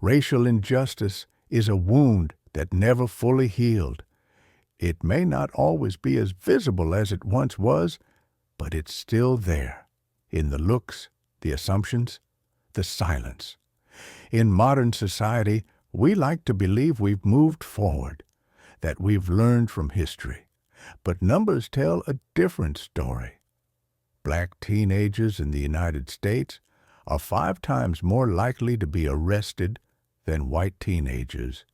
Racial injustice is a wound that never fully healed. It may not always be as visible as it once was, but it's still there, in the looks, the assumptions, the silence. In modern society, we like to believe we've moved forward, that we've learned from history. But numbers tell a different story. Black teenagers in the United States are 5 times more likely to be arrested than white teenagers.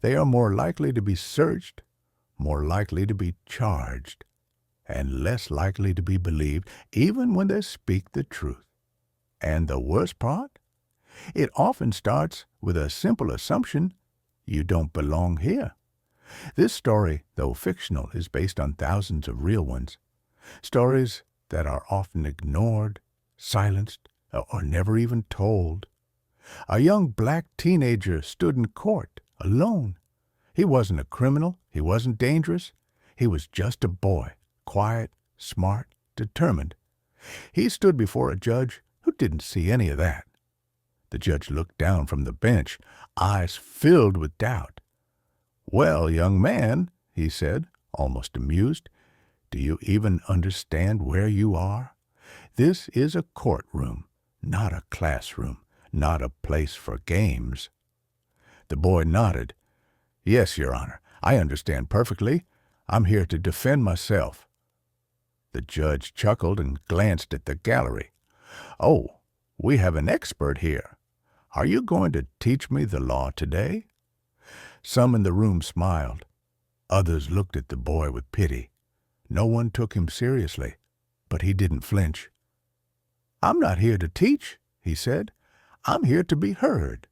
They are more likely to be searched, more likely to be charged, and less likely to be believed even when they speak the truth. And the worst part? It often starts with a simple assumption: you don't belong here. This story, though fictional, is based on thousands of real ones. Stories that are often ignored, silenced, or never even told. A young black teenager stood in court, alone. He wasn't a criminal. He wasn't dangerous. He was just a boy, quiet, smart, determined. He stood before a judge who didn't see any of that. The judge looked down from the bench, eyes filled with doubt. "Well, young man," he said, almost amused, "do you even understand where you are? This is a courtroom, not a classroom, not a place for games." The boy nodded. "Yes, Your Honor, I understand perfectly. I'm here to defend myself." The judge chuckled and glanced at the gallery. "Oh, we have an expert here. Are you going to teach me the law today?" Some in the room smiled. Others looked at the boy with pity. No one took him seriously, but he didn't flinch. "I'm not here to teach," he said. "I'm here to be heard."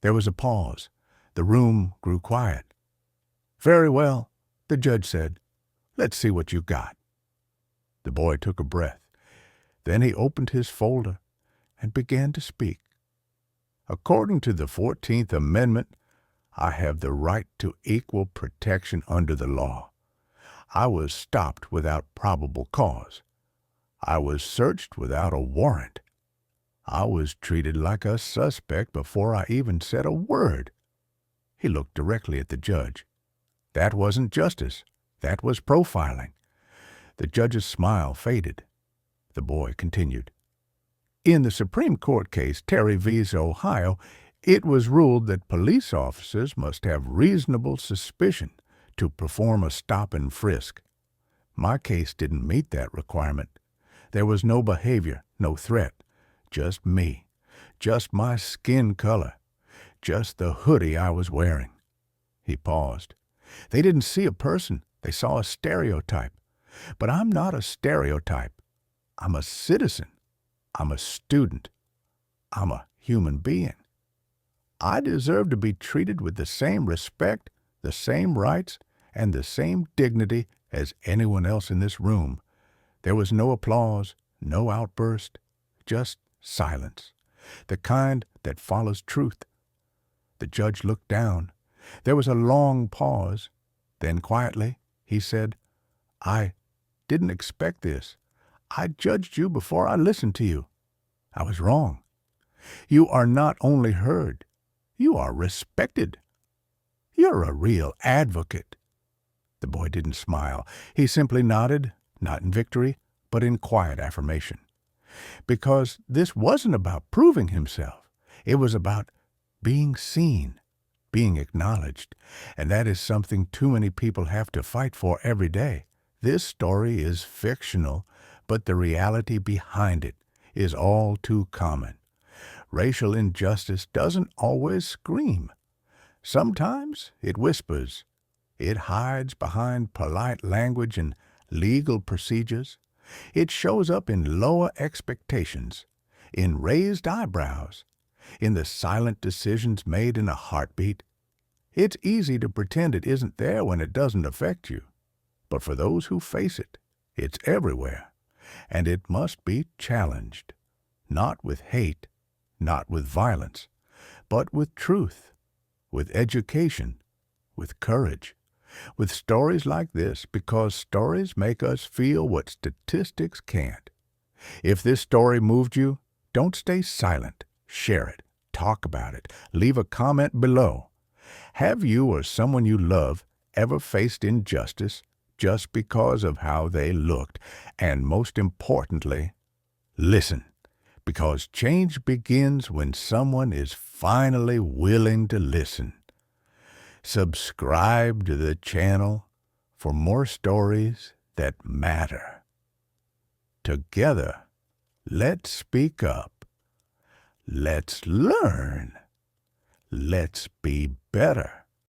There was a pause. The room grew quiet. "Very well," the judge said. "Let's see what you got." The boy took a breath. Then he opened his folder and began to speak. "According to the 14th Amendment, I have the right to equal protection under the law. I was stopped without probable cause. I was searched without a warrant. I was treated like a suspect before I even said a word." He looked directly at the judge. That wasn't justice. That was profiling. The judge's smile faded. The boy continued. "In the Supreme Court case, Terry v. Ohio, it was ruled that police officers must have reasonable suspicion to perform a stop and frisk. My case didn't meet that requirement. There was no behavior, no threat, just me, just my skin color, just the hoodie I was wearing." He paused. "They didn't see a person. They saw a stereotype. But I'm not a stereotype. I'm a citizen. I'm a student. I'm a human being. I deserve to be treated with the same respect, the same rights, and the same dignity as anyone else in this room." There was no applause, no outburst, just silence, the kind that follows truth. The judge looked down. There was a long pause. Then quietly, he said, "I didn't expect this. I judged you before I listened to you. I was wrong. You are not only heard, you are respected. You're a real advocate." The boy didn't smile. He simply nodded, not in victory, but in quiet affirmation. Because this wasn't about proving himself. It was about being seen, being acknowledged, and that is something too many people have to fight for every day. This story is fictional, but the reality behind it is all too common. Racial injustice doesn't always scream. Sometimes it whispers. It hides behind polite language and legal procedures. It shows up in lower expectations, in raised eyebrows, in the silent decisions made in a heartbeat. It's easy to pretend it isn't there when it doesn't affect you. But for those who face it, it's everywhere, and it must be challenged, not with hate, not with violence, but with truth, with education, with courage, with stories like this, because stories make us feel what statistics can't. If this story moved you, don't stay silent. Share it. Talk about it. Leave a comment below. Have you or someone you love ever faced injustice just because of how they looked? And most importantly, listen, because change begins when someone is finally willing to listen. Subscribe to the channel for more stories that matter. Together, let's speak up. Let's learn. Let's be better.